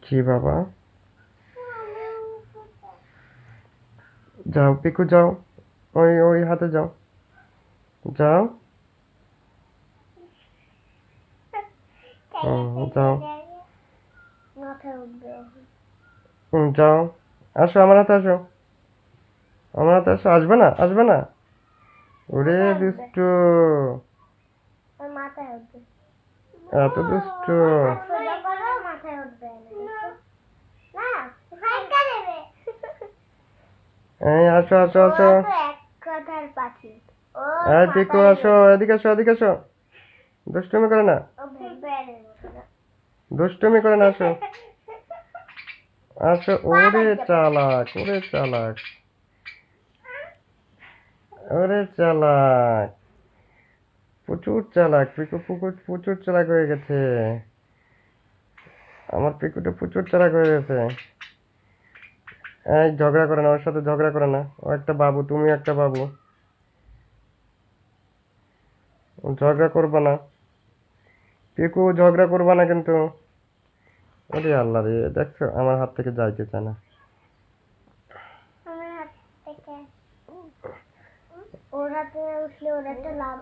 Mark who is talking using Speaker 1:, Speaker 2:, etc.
Speaker 1: কি বাবা? যাও পিকু যাও, ওই ওই হাতে যাও, যাও। যাও। যাও, আসো আমার হাতে আসো, আমার হাতে আসো। আসবে না, আসবে না? ওরে দুষ্টু, এত দুষ্টু। এই আসো আসো আসো। এই পিকু আসো, এদিকে আসো, এদিকে আসো। দুষ্টুমি করে না, দুষ্টুমি করে না, আসো আসো। ওরে চালাক, ওরে চালাক, ওরে চালাক, প্রচুর চালাক পিকু, পুকুর প্রচুর চালাক হয়ে গেছে। আমার পিকুটা প্রচুর চালাক হয়ে গেছে। এই ঝগড়া করে না, ওর সাথে ঝগড়া করে না। ও একটা বাবু, তুমি একটা বাবু, ঝগড়া করবা না। পিকু ঝগড়া করবা না কিন্তু। ওরে আল্লাহ রে, দেখছো আমার হাত থেকে যাইতে চায় না।
Speaker 2: ওর হাতে উঠলে ওর একটা লাভ